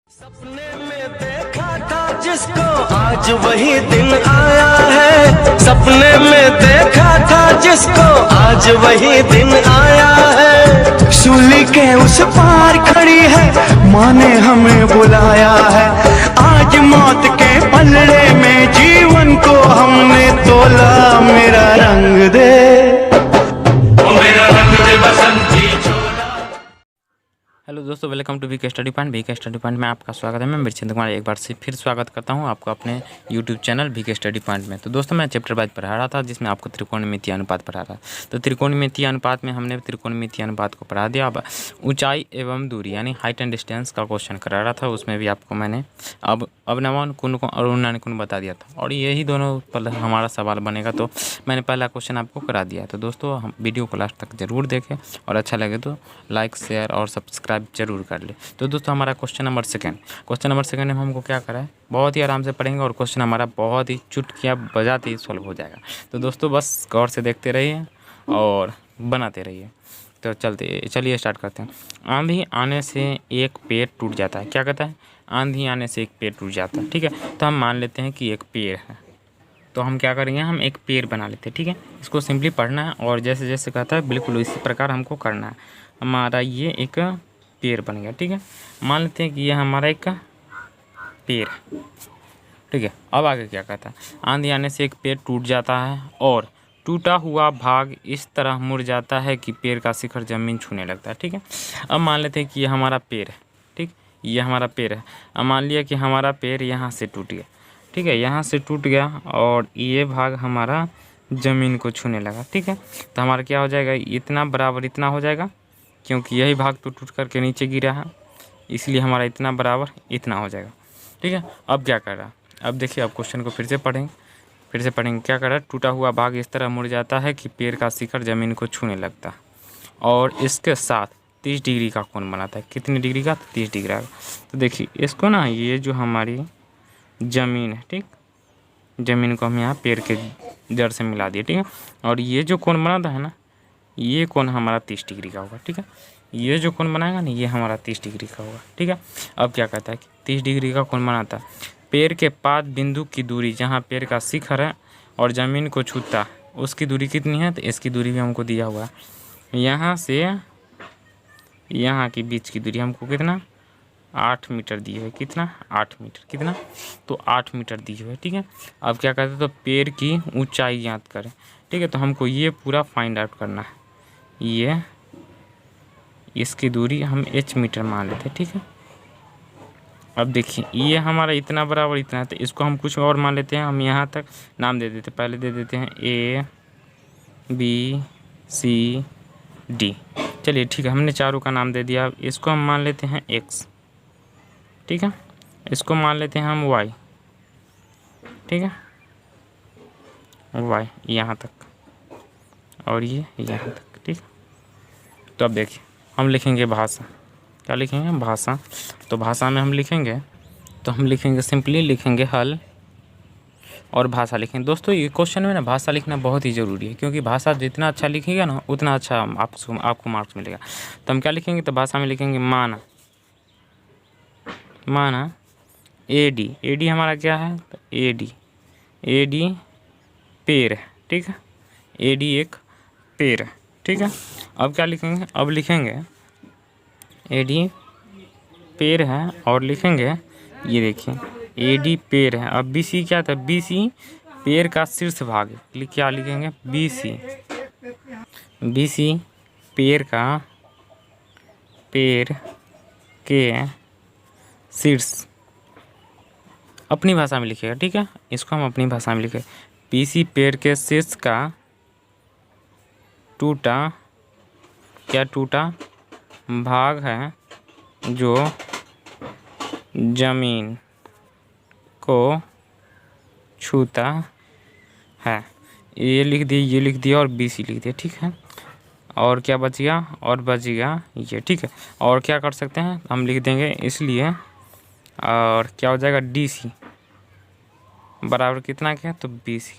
सपने में देखा था जिसको आज वही दिन आया है। सपने में देखा था जिसको आज वही दिन आया है। सूली के उस पार खड़ी है, माँ ने हमें बुलाया है। आज मौत के पलड़े में जीवन को हमने तोला। मेरा रंग दे, मेरा रंग दे बसंती छोला। हेलो दोस्तों, welcome to VK study point. VK study point में आपका स्वागत है। मैं मृच्छिंद कुमार एक बार से फिर स्वागत करता हूं आपको अपने YouTube channel VK study point में। तो दोस्तों, मैं चैप्टर वाइज पढ़ा रहा था जिसमें आपको त्रिकोणमितीय अनुपात पढ़ा रहा। तो त्रिकोणमितीय अनुपात में हमने त्रिकोणमितीय अनुपात को पढ़ा दिया। अब ऊंचाई एवं दूरी यानी हाइट एंड डिस्टेंस का क्वेश्चन करा रहा था, उसमें भी आपको मैंने अब अवनवन कोण और उन्नयन कोण बता दिया था और यही दोनों पर हमारा सवाल बनेगा। तो मैंने पहला क्वेश्चन आपको करा दिया। तो दोस्तों, हम वीडियो को लास्ट तक ज़रूर देखें और अच्छा लगे तो लाइक शेयर और सब्सक्राइब जरूर कर ले। तो दोस्तों, हमारा क्वेश्चन नंबर सेकंड में हमको क्या करा है, बहुत ही आराम से पढ़ेंगे और क्वेश्चन हमारा बहुत ही चुटकियाँ बजाते ही सॉल्व हो जाएगा। तो दोस्तों, बस गौर से देखते रहिए और बनाते रहिए। तो चलिए स्टार्ट करते हैं। आंधी आने से एक पेड़ टूट जाता है। क्या कहता है? आंधी आने से एक पेड़ टूट जाता है। ठीक है, तो हम मान लेते हैं कि एक पेड़ है। तो हम क्या करेंगे, हम एक पेड़ बना लेते हैं। ठीक है, इसको सिंपली पढ़ना है और जैसे जैसे कहता है बिल्कुल इसी प्रकार हमको करना है। हमारा ये एक पेड़ बन गया। ठीक है, मान लेते हैं कि ये हमारा एक पेड़। ठीक है, अब आगे क्या कहता है? आंधी आने से एक पेड़ टूट जाता है और टूटा हुआ भाग इस तरह मुड़ जाता है कि पेड़ का शिखर जमीन छूने लगता है। ठीक है, अब मान लेते हैं कि ये हमारा पेड़ है। ठीक, ये हमारा पेड़ है। अब मान लिया कि हमारा पेड़ यहाँ से टूट गया। ठीक है, यहाँ से टूट गया और ये भाग हमारा ज़मीन को छूने लगा। ठीक है, तो हमारा क्या हो जाएगा, इतना बराबर इतना हो जाएगा, क्योंकि यही भाग तो टूट करके नीचे गिरा है, इसलिए हमारा इतना बराबर इतना हो जाएगा। ठीक है, अब क्या कर रहा, अब देखिए, अब क्वेश्चन को फिर से पढ़ेंगे। क्या कर रहा है? टूटा हुआ भाग इस तरह मुड़ जाता है कि पेड़ का शिखर ज़मीन को छूने लगता है और इसके साथ 30 डिग्री का कोण बनाता है। कितनी डिग्री का? 30 डिग्री का। तो देखिए इसको ना, ये जो हमारी ज़मीन है, ठीक, ज़मीन को हम यहाँ पेड़ के जड़ से मिला दिए। ठीक है, और ये जो कोण बनाता है ना, ये कोण हमारा 30 डिग्री का होगा। ठीक है, ये जो कोण बनाएगा ना, ये हमारा 30 डिग्री का होगा। ठीक है, अब क्या कहता है कि 30 डिग्री का कोण बनाता है। पेड़ के पाद बिंदु की दूरी, जहाँ पेड़ का शिखर है और ज़मीन को छूता है, उसकी दूरी कितनी है? तो इसकी दूरी भी हमको दिया हुआ है। यहाँ से यहाँ के बीच की दूरी हमको कितना? 8 मीटर दी है। कितना? 8 मीटर। कितना? तो 8 मीटर दी हुई है। ठीक है, अब क्या कहते हैं, तो पेड़ की ऊंचाई ज्ञात करें। ठीक है, तो हमको ये पूरा फाइंड आउट करना है। ये इसकी दूरी हम h मीटर मान लेते हैं। ठीक है, अब देखिए ये हमारा इतना बराबर इतना है, तो इसको हम कुछ और मान लेते हैं। हम यहाँ तक नाम दे देते हैं। पहले दे देते हैं A B C D। चलिए ठीक है, हमने चारों का नाम दे दिया। अब इसको हम मान लेते हैं X। ठीक है, इसको मान लेते हैं हम Y। ठीक है, Y यहाँ तक और ये यहाँ तक। ठीक, तो अब देखिए हम लिखेंगे भाषा। क्या लिखेंगे? भाषा। तो भाषा में हम लिखेंगे, तो हम लिखेंगे, सिंपली लिखेंगे हल और भाषा लिखेंगे। दोस्तों, ये क्वेश्चन में ना भाषा लिखना बहुत ही ज़रूरी है, क्योंकि भाषा जितना अच्छा लिखिएगा ना, उतना अच्छा आपको मार्क्स मिलेगा। तो हम क्या लिखेंगे? तो भाषा में लिखेंगे माना AD हमारा क्या है? तो AD पेड़ है। ठीक है, AD एक पेड़ है। ठीक है, अब क्या लिखेंगे? अब लिखेंगे AD पेड़ है और लिखेंगे, ये देखिए AD पेड़ है। अब BC क्या था? BC पेड़ का शीर्ष भाग है। क्या लिखेंगे? BC पेड़ के शीर्ष, अपनी भाषा में लिखेगा। ठीक है, इसको हम अपनी भाषा में लिखें। BC पेड़ के शीर्ष का टूटा भाग है जो ज़मीन को छूता है। ये लिख दिया और BC लिख दिया। ठीक है, और क्या बच गया? और बच गया ये। ठीक है, और क्या कर सकते हैं, हम लिख देंगे इसलिए, और क्या हो जाएगा? DC बराबर कितना क्या? तो BC।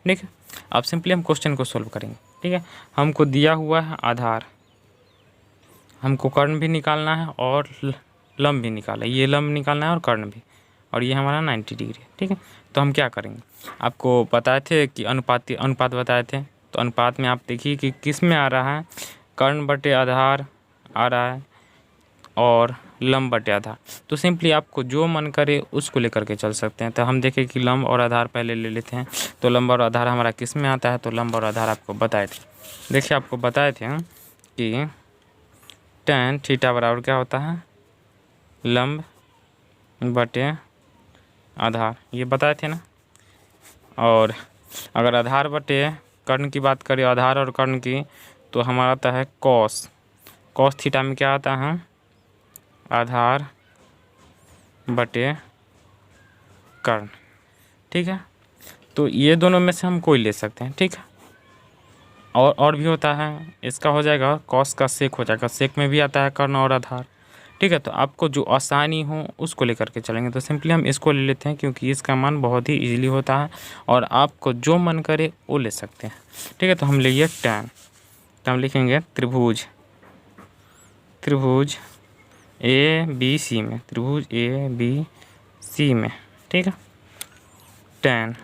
ठीक है, अब सिंपली हम क्वेश्चन को सोल्व करेंगे। ठीक है, हमको दिया हुआ है आधार, हमको कर्ण भी निकालना है और लंब भी निकाला, ये लंब निकालना है और कर्ण भी, और ये हमारा 90 डिग्री है। ठीक है, तो हम क्या करेंगे, आपको बताए थे कि अनुपात बताए थे, तो अनुपात में आप देखिए कि किस में आ रहा है, कर्ण बटे आधार आ रहा है और लंब बटे आधार। तो सिंपली आपको जो मन करे उसको लेकर के चल सकते हैं। तो हम देखें कि लंब और आधार पहले ले लेते हैं। तो लंब और आधार हमारा किस में आता है, तो लंब और आधार आपको बताए थे। देखिए आपको बताए थे कि tan थीटा बराबर क्या होता है, लंब बटे आधार, ये बताए थे ना। और अगर आधार बटे कर्ण की बात करें, आधार और कर्ण की, तो हमारा आता है कॉस थीटा में क्या आता है, आधार बटे कर्ण। ठीक है, तो ये दोनों में से हम कोई ले सकते हैं। ठीक है, और भी होता है, इसका हो जाएगा कॉस का सेक हो जाएगा, सेक में भी आता है कर्ण और आधार। ठीक है, तो आपको जो आसानी हो उसको लेकर के चलेंगे। तो सिंपली हम इसको ले लेते हैं क्योंकि इसका मान बहुत ही इजीली होता है और आपको जो मन करे वो ले सकते हैं। ठीक है, तो हम लिए tan, तो हम लिखेंगे त्रिभुज ABC में, त्रिभुज ABC में। ठीक है, tan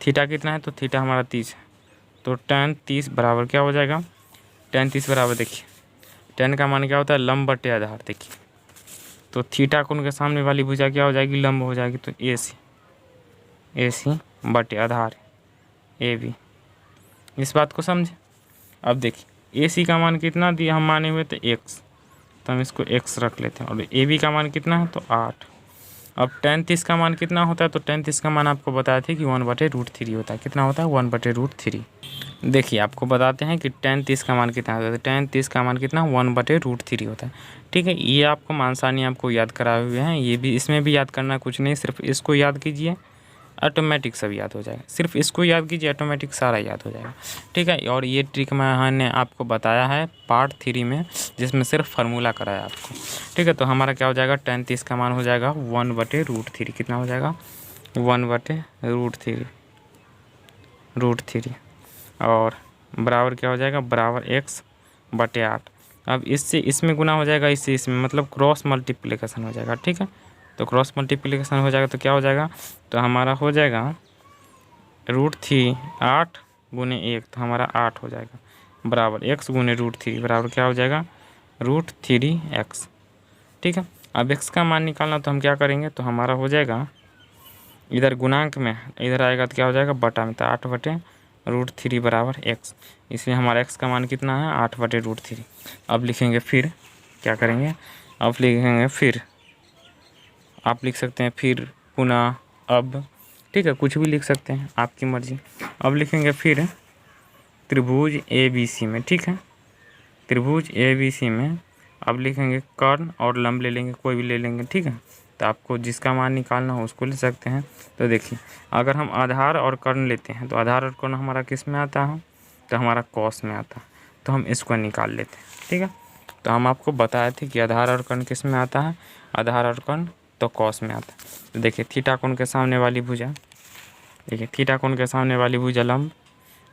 थीटा कितना है, तो थीटा हमारा 30 है, तो tan 30 बराबर क्या हो जाएगा, tan 30 बराबर देखिए tan का मान क्या होता है, लंब बटे आधार। देखिए तो थीटा कोण के सामने वाली भुजा क्या हो जाएगी, लंब हो जाएगी, तो AC बटे आधार AB। इस बात को समझे। अब देखिए AC का मान कितना दिया हम माने हुए थे x, तो हम इसको x रख लेते हैं, और AB का मान कितना है, तो 8। अब tan 30 का मान कितना होता है, तो tan 30 का मान आपको बताया थे कि 1/√3 होता है। कितना होता है, 1/√3। देखिए आपको बताते हैं कि tan 30 का मान कितना होता है, तो tan 30 का मान कितना 1/√3 होता है। ठीक है, ये आपको मानसानी आपको याद कराए हुए हैं, ये भी इसमें भी याद करना कुछ नहीं, सिर्फ इसको याद कीजिए, ऑटोमेटिक सब याद हो जाएगा। सिर्फ इसको याद कीजिए, ऑटोमेटिक सारा याद हो जाएगा। ठीक है, और ये ट्रिक मैंने आपको बताया है पार्ट 3 में, जिसमें सिर्फ फार्मूला कराया आपको। ठीक है, तो हमारा क्या हो जाएगा, tan 30 का मान हो जाएगा 1/√3। कितना हो जाएगा, 1/√3 और बराबर क्या हो जाएगा, बराबर x/8। अब इससे इसमें गुना हो जाएगा, इससे इसमें, मतलब क्रॉस मल्टीप्लिकेशन हो जाएगा। ठीक है, तो क्रॉस मल्टीप्लिकेशन हो जाएगा तो क्या हो जाएगा, तो हमारा हो जाएगा √3 8 गुने 1, तो हमारा 8 हो जाएगा, बराबर x गुने √3 बराबर क्या हो जाएगा, √3x। ठीक है, अब x का मान निकालना, तो हम क्या करेंगे, तो हमारा हो जाएगा इधर गुणांक में, इधर आएगा तो क्या हो जाएगा बटा में, तो 8/√3 बराबर x। इसमें हमारा x का मान कितना है, 8/√3। अब लिखेंगे फिर क्या करेंगे, अब लिखेंगे फिर, आप लिख सकते हैं फिर, पुनः, अब। ठीक है, कुछ भी लिख सकते हैं, आपकी मर्जी। अब लिखेंगे फिर त्रिभुज ABC में। ठीक है, त्रिभुज ABC में अब लिखेंगे कर्ण और लंब ले लेंगे, कोई भी ले लेंगे। ठीक है, तो आपको जिसका मान निकालना हो उसको ले सकते हैं। तो देखिए अगर हम आधार और कर्ण लेते हैं, तो आधार और कर्ण हमारा किस में आता है, तो हमारा कॉस में आता है, तो हम इसको निकाल लेते हैं। ठीक है, तो हम आपको बताए थे कि आधार और कर्ण किस में आता है, आधार और कर्ण तो कॉस में आता है। तो देखिए थीटा कोण के सामने वाली भुजा, देखिए थीटा कोण के सामने वाली भुजा लंब,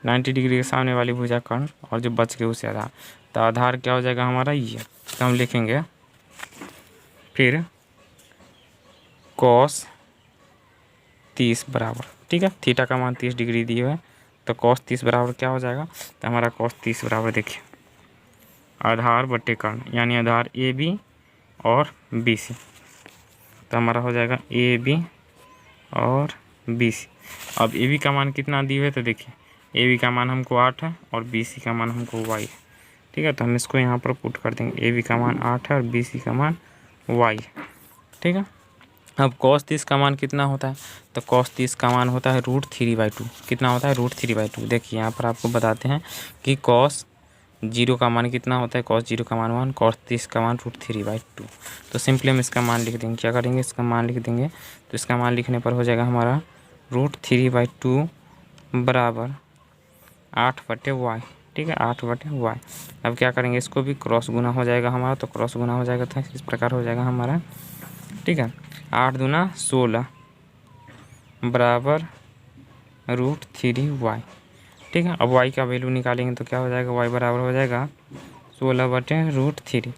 90 डिग्री के सामने वाली भुजा कर्ण, और जो बच गए उसे आधार। तो आधार क्या हो जाएगा हमारा ये, तो हम लिखेंगे फिर cos 30 बराबर, ठीक है, थीटा का मान 30 डिग्री दिए हुआ है, तो cos 30 बराबर क्या हो जाएगा, तो हमारा cos 30 बराबर देखिए आधार बटे कर्ण, यानी आधार AB और BC, तो हमारा हो जाएगा AB और BC। अब AB का मान कितना दिए हुए, तो देखिए AB का मान हमको 8 है और BC का मान हमको y है। ठीक है, तो हम इसको यहाँ पर पुट कर देंगे, AB का मान 8 है और BC का मान y है। ठीक है, अब cos 30 का मान कितना होता है, तो cos 30 का मान होता है √3/2। कितना होता है, √3/2। देखिए यहाँ पर आपको बताते हैं कि cos 0 का मान कितना होता है, cos 0 का मान 1, cos 30 का मान √3/2। तो सिंपली हम इसका मान लिख देंगे, क्या करेंगे, इसका मान लिख देंगे। तो इसका मान लिखने पर हो जाएगा हमारा √3/2 बराबर 8/y। ठीक है, 8/y। अब क्या करेंगे, इसको भी क्रॉस गुना हो जाएगा हमारा, तो क्रॉस गुना हो जाएगा, तो इस प्रकार हो जाएगा हमारा। ठीक है, 8 दूना 16 बराबर √3y। ठीक है, अब y का वैल्यू निकालेंगे तो क्या हो जाएगा, y बराबर हो जाएगा 16/√3।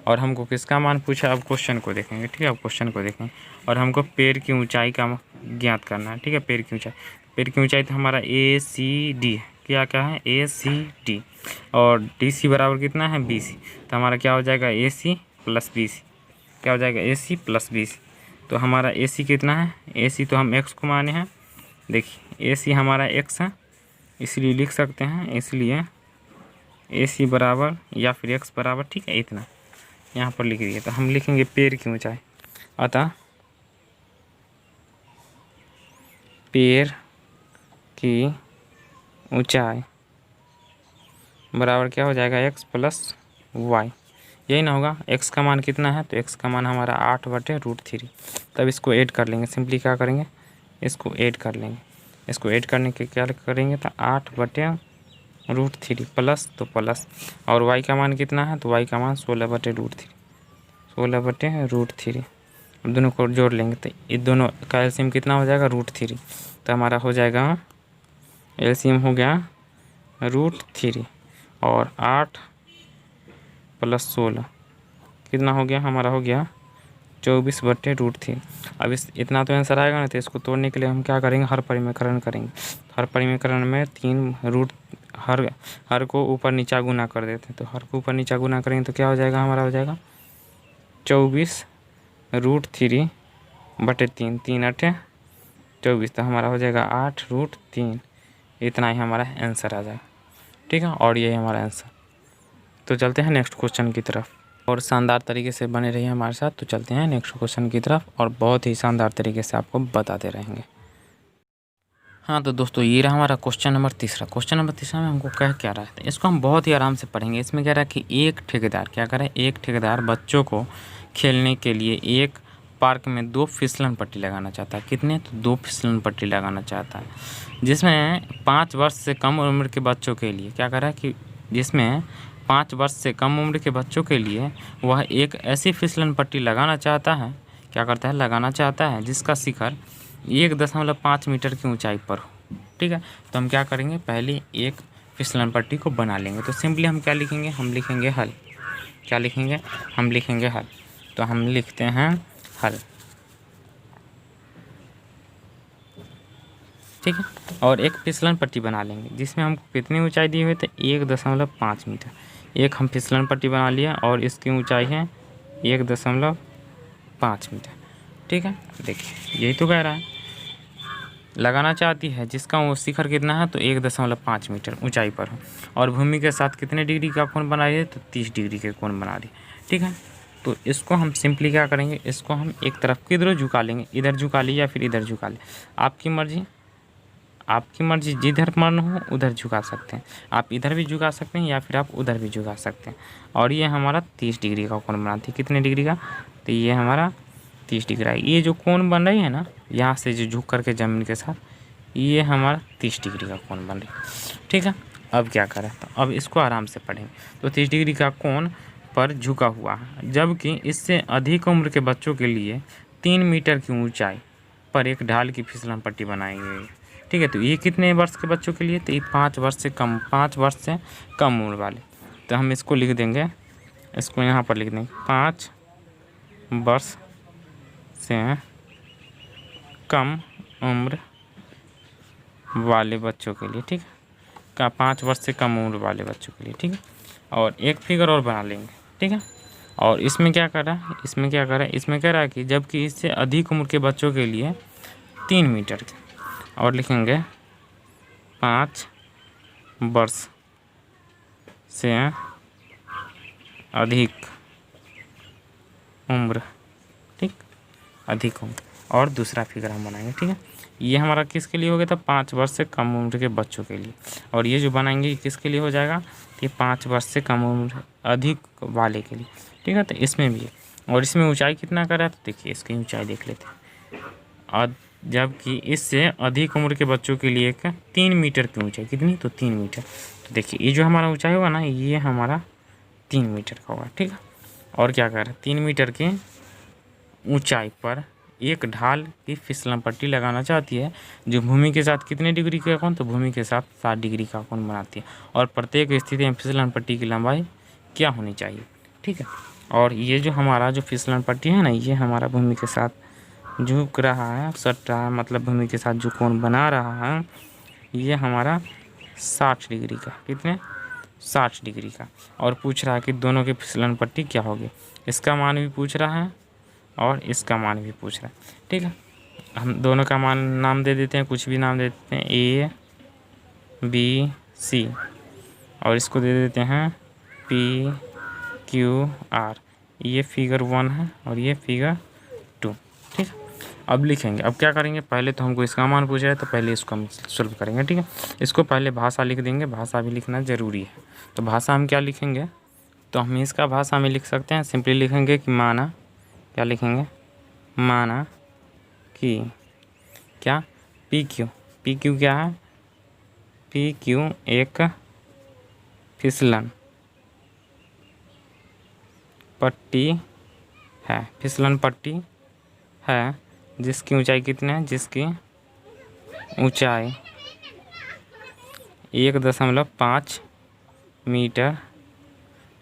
और हमको किसका मान पूछा, अब क्वेश्चन को देखेंगे, ठीक है। अब क्वेश्चन को देखेंगे और हमको पेड़ की ऊंचाई का ज्ञात करना है, ठीक है। पेड़ की ऊंचाई तो हमारा ACD क्या है, ACD, और DC बराबर कितना है, BC। तो हमारा क्या हो जाएगा, AC प्लस BC, क्या हो जाएगा, AC प्लस BC। तो हमारा AC कितना है, AC तो हम x को माने हैं, देखिए AC हमारा x है, इसलिए लिख सकते हैं, इसलिए AC बराबर या फिर x बराबर, ठीक है, इतना यहाँ पर लिख दिए। तो हम लिखेंगे पेड़ की ऊंचाई, अतः पेड़ की ऊंचाई बराबर क्या हो जाएगा, x प्लस y, यही ना होगा। x का मान कितना है, तो x का मान हमारा 8/√3। तब इसको ऐड कर लेंगे, सिंपली क्या करेंगे, इसको ऐड कर लेंगे। इसको ऐड करने के क्या करेंगे, तो 8/√3 प्लस, तो प्लस, और y का मान कितना है, तो y का मान 16/√3, 16/√3। अब दोनों को जोड़ लेंगे तो ये दोनों का एलसीएम कितना हो जाएगा, √3। तो हमारा हो जाएगा एलसीएम हो गया √3, और 8 + 16 कितना हो गया, हमारा हो गया 24/√3। अब इस इतना तो आंसर आएगा ना, तो इसको तोड़ने के लिए हम क्या करेंगे, हर परिमेकरण करेंगे। हर परिमेकरण में 3 रूट, हर को ऊपर नीचा गुना कर देते हैं। तो हर को ऊपर नीचा गुना करेंगे तो क्या हो जाएगा, हमारा हो जाएगा 24√3/3, 3 8 24। तो हमारा हो जाएगा 8√3। इतना ही हमारा आंसर आ जाएगा, ठीक है। और यही हमारा आंसर। तो चलते हैं नेक्स्ट क्वेश्चन की तरफ, और शानदार तरीके से बने रहिए हमारे साथ। तो चलते हैं नेक्स्ट क्वेश्चन की तरफ, और बहुत ही शानदार तरीके से आपको बताते रहेंगे। हाँ तो दोस्तों, ये रहा हमारा क्वेश्चन नंबर तीसरा। क्वेश्चन नंबर तीसरा में हमको कह क्या रहा है, इसको हम बहुत ही आराम से पढ़ेंगे। इसमें कह रहा है कि एक ठेकेदार क्या करे, एक ठेकेदार बच्चों को खेलने के लिए एक पार्क में 2 फिसलन पट्टी लगाना चाहता है। कितने, तो 2 फिसलन पट्टी लगाना चाहता है, जिसमें 5 वर्ष से कम उम्र के बच्चों के लिए क्या कर रहा है कि जिसमें 5 वर्ष से कम उम्र के बच्चों के लिए वह एक ऐसी फिसलन पट्टी लगाना चाहता है, क्या करता है, लगाना चाहता है, जिसका शिखर 1.5 मीटर की ऊंचाई पर हो, ठीक है। तो हम क्या करेंगे, पहले एक फिसलन पट्टी को बना लेंगे। तो सिंपली हम क्या लिखेंगे, हम लिखेंगे हल। क्या लिखेंगे, हम लिखेंगे हल। तो हम लिखते हैं हल, ठीक है। और एक फिसलन पट्टी बना लेंगे, जिसमें हमको कितनी ऊंचाई दी हुई, तो 1.5 मीटर। एक हम फिसलन पट्टी बना लिया और इसकी ऊंचाई है 1.5 मीटर, ठीक है। देखिए यही तो कह रहा है, लगाना चाहती है जिसका वो शिखर कितना है, तो 1.5 मीटर ऊंचाई पर हो, और भूमि के साथ कितने डिग्री का कोण बना रही है, तो 30 डिग्री के कोण बना रही है, ठीक है। तो इसको हम सिंपली क्या करेंगे, इसको हम एक तरफ किधर झुका लेंगे, इधर झुका ले या फिर इधर झुका ले, आपकी मर्जी। आपकी मर्जी, जिधर मन हो उधर झुका सकते हैं। आप इधर भी झुका सकते हैं या फिर आप उधर भी झुका सकते हैं। और ये हमारा 30 डिग्री का कोण बनाती है। कितने डिग्री का, तो ये हमारा 30 डिग्री है। ये जो कोण बन रही है ना, यहाँ से जो झुक करके ज़मीन के साथ, ये हमारा 30 डिग्री का कोण बन रही है, ठीक है। अब क्या करें, तो अब इसको आराम से पढ़ेंगे। तो 30 डिग्री का कोण पर झुका हुआ है, जबकि इससे अधिक उम्र के बच्चों के लिए 3 मीटर की ऊंचाई पर एक ढाल की फिसलन पट्टी बनाई गई है, ठीक है। तो ये कितने वर्ष के बच्चों के लिए, तो ये 5 वर्ष से कम, 5 वर्ष से कम उम्र वाले। तो हम इसको लिख देंगे, इसको यहाँ पर लिख देंगे 5 वर्ष से कम उम्र वाले बच्चों के लिए, ठीक है। का 5 वर्ष से कम उम्र वाले बच्चों के लिए, ठीक है। और एक फिगर और बना लेंगे, ठीक है। और इसमें क्या कर रहा है, इसमें क्या कर रहा है, इसमें कह रहा है कि जबकि इससे अधिक उम्र के बच्चों के लिए 3 मीटर के, और लिखेंगे 5 वर्ष से अधिक उम्र, ठीक, अधिक उम्र। और दूसरा फिगर हम बनाएंगे, ठीक है। ये हमारा किसके लिए हो गया था, 5 वर्ष से कम उम्र के बच्चों के लिए। और ये जो बनाएंगे ये किसके लिए हो जाएगा, ये 5 वर्ष से कम उम्र अधिक वाले के लिए, ठीक है। तो इसमें भी है, और इसमें ऊंचाई कितना का रहा है, तो देखिए इसकी ऊंचाई देख लेते हैं। और जबकि इससे अधिक उम्र के बच्चों के लिए 3 मीटर की ऊंचाई, कितनी, तो 3 मीटर। तो देखिए ये जो हमारा ऊंचाई होगा ना, ये हमारा 3 मीटर का होगा, ठीक है। और क्या कर रहा है, 3 मीटर की ऊंचाई पर एक ढाल की फिसलन पट्टी लगाना चाहती है, जो भूमि के साथ कितने डिग्री का कोण, तो भूमि के साथ 60 डिग्री का कोण बनाती है। और प्रत्येक स्थिति में फिसलन पट्टी की लंबाई क्या होनी चाहिए, ठीक है। और ये जो हमारा जो फिसलन पट्टी है ना, ये हमारा भूमि के साथ झुक रहा है, सट रहा है, मतलब भूमि के साथ जो कोण बना रहा है, ये हमारा 60 डिग्री का, कितने 60 डिग्री का। और पूछ रहा है कि दोनों की फिसलन पट्टी क्या होगी, इसका मान भी पूछ रहा है और इसका मान भी पूछ रहा है। ठीक है, हम दोनों का मान नाम दे देते हैं, कुछ भी नाम दे देते हैं, ए बी सी, और इसको दे देते हैं पी क्यू आर। ये फिगर 1 है और ये फिगर 2। ठीक है, अब लिखेंगे। अब क्या करेंगे, पहले तो हमको इसका मान पूछा है तो पहले इसको हम सॉल्व करेंगे। ठीक है, इसको पहले भाषा लिख देंगे, भाषा भी लिखना ज़रूरी है। तो भाषा हम क्या लिखेंगे, तो हम इसका भाषा में लिख सकते हैं, सिंपली लिखेंगे कि माना, क्या लिखेंगे, माना कि क्या पी क्यू क्या है, पी क्यू एक फिसलन पट्टी है, फिसलन पट्टी है जिसकी ऊंचाई कितनी है, जिसकी ऊंचाई 1.5 मीटर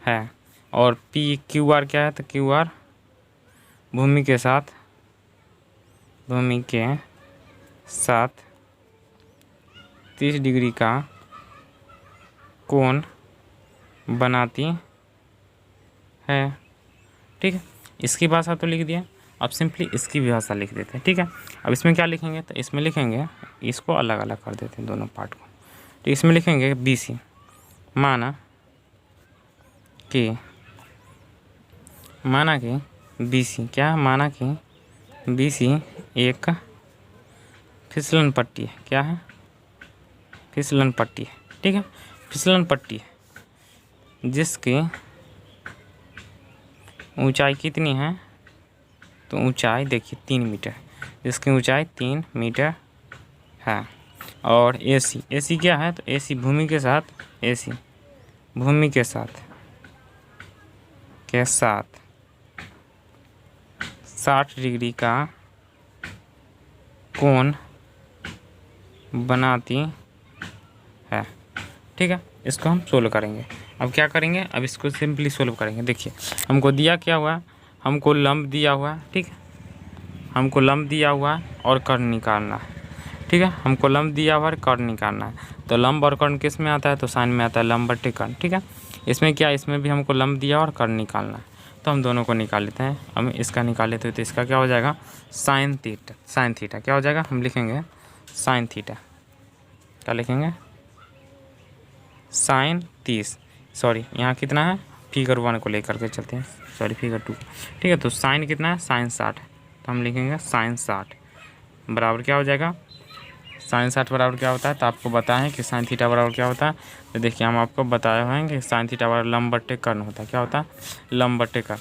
है। और पी क्यू आर क्या है, तो क्यू आर भूमि के साथ 30 डिग्री का कोण बनाती है। ठीक है, इसकी भाषा तो लिख दिया, अब सिंपली इसकी भी भाषा लिख देते हैं। ठीक है, अब इसमें क्या लिखेंगे, तो इसमें लिखेंगे, इसको अलग अलग कर देते हैं दोनों पार्ट को। तो इसमें लिखेंगे बी सी, माना कि बी सी क्या, माना कि बी सी एक फिसलन पट्टी है, क्या है, फिसलन पट्टी है। ठीक है, फिसलन पट्टी है जिसकी ऊंचाई कितनी है, तो ऊंचाई देखिए 3 मीटर, जिसकी ऊंचाई 3 मीटर है। और एसी क्या है, तो एसी भूमि के साथ 60 डिग्री का कोण बनाती है। ठीक है, इसको हम सोल्व करेंगे। अब क्या करेंगे, अब इसको सिंपली सोल्व करेंगे। देखिए हमको दिया क्या हुआ है, हमको लंब दिया हुआ है। ठीक है, हमको लंब दिया हुआ है और कर्ण निकालना है। ठीक है, हमको लंब दिया हुआ है, कर्ण निकालना है। तो लंब और कर्ण किस में आता है, तो साइन में आता है, लंब बटे कर्ण। ठीक है, इसमें क्या, इसमें भी हमको लंब दिया और कर्ण निकालना है, तो हम दोनों को निकाल लेते हैं। हम इसका निकाल लेते हैं, तो इसका क्या हो जाएगा, साइन थीटा क्या हो जाएगा, हम लिखेंगे साइन थीटा, क्या लिखेंगे, साइन 30, सॉरी यहाँ कितना है, फिगर 1 को लेकर के चलते हैं, सॉरी फिगर 2। ठीक है, तो साइन कितना है, साइन 60, तो हम लिखेंगे साइन 60 बराबर क्या हो जाएगा, साइन 60 बराबर क्या होता है, तो आपको बताएं कि साइन थीटा बराबर क्या होता है। तो देखिए हम आपको बताए हुए हैं कि साइन थीटा बराबर लंब बट्टे कर्ण होता है, क्या होता है, लंब बट्टे कर्ण।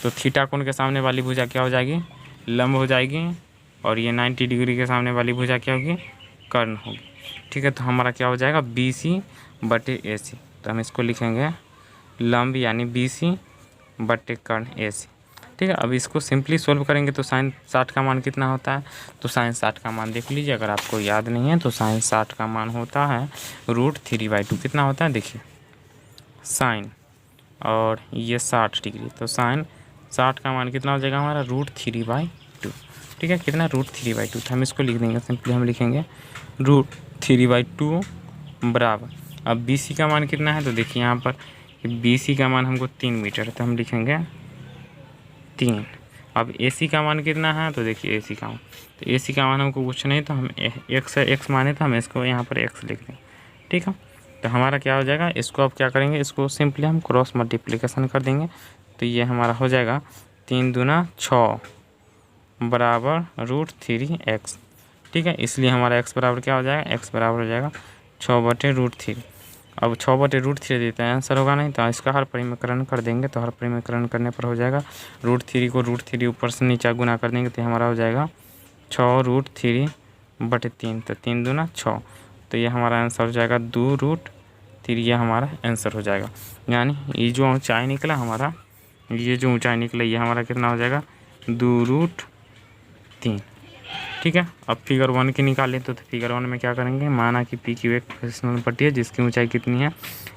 तो थीटा कोण के सामने वाली भुजा क्या हो जाएगी, लंब हो जाएगी, और ये 90 डिग्री के सामने वाली भुजा क्या होगी, कर्ण होगी। ठीक है, तो हमारा क्या हो जाएगा, बी सी बटे ए सी, तो हम इसको लिखेंगे लंब यानी बी सी बटे कर्ण ए सी। ठीक है, अब इसको सिंपली सोल्व करेंगे तो साइन 60 का मान कितना होता है, तो साइन 60 का मान देख लीजिए, अगर आपको याद नहीं है तो साइन 60 का मान होता है √3/2। कितना होता है, देखिए साइन और ये 60 डिग्री, तो साइन 60 का मान कितना हो जाएगा हमारा, √3/2। ठीक है, कितना, √3/2। तो हम इसको लिख देंगे, सिंपली हम लिखेंगे √3/2 बराबर, अब बी सी का मान कितना है, तो देखिए यहाँ पर बी सी का मान हमको 3 मीटर है, तो हम लिखेंगे 3। अब ए सी का मान कितना है, तो देखिए ए सी का मान, तो ए सी का मान हमको कुछ नहीं, तो हम एक्स माने, तो हम इसको यहाँ पर एक्स लिख दें। ठीक है, तो हमारा क्या हो जाएगा, इसको अब क्या करेंगे, इसको सिंपली हम क्रॉस मल्टीप्लिकेशन कर देंगे, तो ये हमारा हो जाएगा 3 दूना 6 बराबर √3x। ठीक है, इसलिए हमारा x बराबर क्या हो जाएगा, x बराबर हो जाएगा 6/√3। अब 6/√3 देते हैं, आंसर होगा नहीं, तो इसका हर परिमेकरण कर देंगे, तो हर परिमेकरण करने पर हो जाएगा √3 को √3 ऊपर से नीचे गुना कर देंगे, तो हमारा हो जाएगा 6√3/3, तो 3 दूना 6, तो ये हमारा आंसर हो जाएगा 2√3, ये हमारा आंसर हो जाएगा। यानी ये जो ऊंचाई निकला हमारा, ये जो ऊंचाई निकला ये हमारा कितना हो जाएगा, 2√3। ठीक है, अब फिगर 1 की निकाल लें, तो फिगर 1 में क्या करेंगे, माना कि पी क्यू एक फिसलन पट्टी है जिसकी ऊंचाई कितनी है,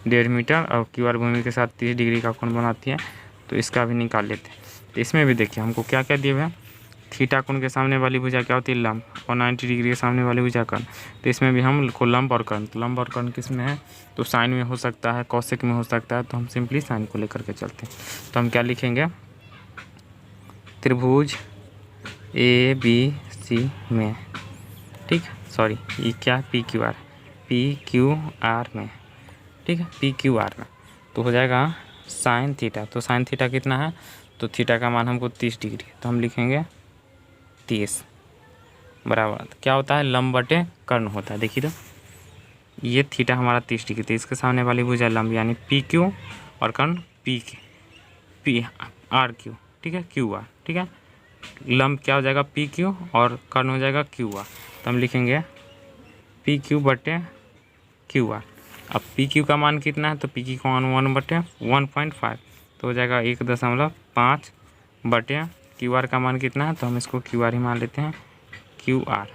1.5 मीटर, और क्यू आर भूमि के साथ 30 डिग्री का कोण बनाती है, तो इसका भी निकाल लेते हैं। तो इसमें भी देखिए हमको क्या क्या दिए हुए हैं, थीटा कोण के सामने वाली भुजा क्या होती है, लंब, और 90 डिग्री के सामने वाली भुजा कर्ण। तो इसमें भी हम को लंब और कर्ण, तो लंब और कर्ण किस में है, तो साइन में हो सकता है, कौशिक में हो सकता है, तो हम सिंपली साइन को लेकर के चलते हैं। तो हम क्या लिखेंगे, त्रिभुज ABC में, ठीक है, सॉरी ये क्या PQR में, ठीक है, PQR में। तो हो जाएगा साइन थीटा, तो साइन थीटा कितना है, तो थीटा का मान हमको 30 डिग्री, तो हम लिखेंगे 30 बराबर क्या होता है, लंब बटे कर्ण होता है। देखिए तो ये थीटा हमारा 30 डिग्री, तो इसके सामने वाली भुजा लंब यानी PQ और कर्ण PRQ, ठीक है, QR, ठीक है। लंब क्या हो जाएगा PQ और कर्ण हो जाएगा QR, तो हम लिखेंगे PQ बटे QR। अब PQ का मान कितना है, तो PQ का मान 1 बटे 1.5, तो हो जाएगा 1.5 बटे QR का मान कितना है, तो हम इसको QR ही मान लेते हैं, QR,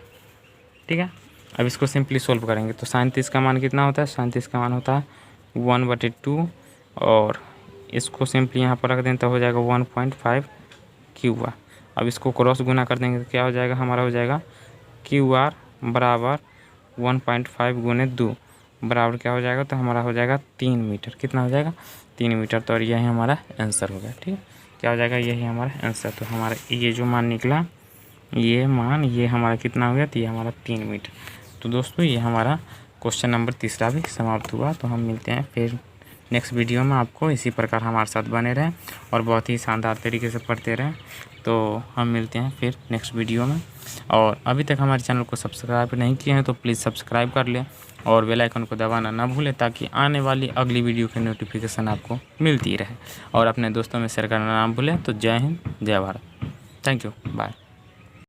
ठीक है। अब इसको सिंपली सोल्व करेंगे, तो साइन 30 का मान कितना होता है, साइन 30 का मान होता है 1/2, और इसको सिंपली यहाँ पर रख दें तो हो जाएगा 1.5 QR। अब इसको क्रॉस गुना कर देंगे तो क्या हो जाएगा, हमारा हो जाएगा QR बराबर 1.5 गुने 2 बराबर क्या हो जाएगा, तो हमारा हो जाएगा 3 मीटर। कितना हो जाएगा, 3 मीटर। तो और यही हमारा आंसर हो गया, ठीक है, क्या हो जाएगा, यही हमारा आंसर। तो हमारा ये जो मान निकला, ये मान ये हमारा कितना हो गया, तो ये हमारा 3 मीटर। तो दोस्तों ये हमारा क्वेश्चन नंबर 3 भी समाप्त हुआ। तो हम मिलते हैं फिर नेक्स्ट वीडियो में। आपको इसी प्रकार हमारे साथ बने रहें और बहुत ही शानदार तरीके से पढ़ते रहें। तो हम मिलते हैं फिर नेक्स्ट वीडियो में। और अभी तक हमारे चैनल को सब्सक्राइब नहीं किए हैं तो प्लीज़ सब्सक्राइब कर लें और बेल आइकन को दबाना ना भूलें, ताकि आने वाली अगली वीडियो की नोटिफिकेशन आपको मिलती रहे। और अपने दोस्तों में शेयर करना ना भूलें। तो जय हिंद, जय भारत, थैंक यू, बाय।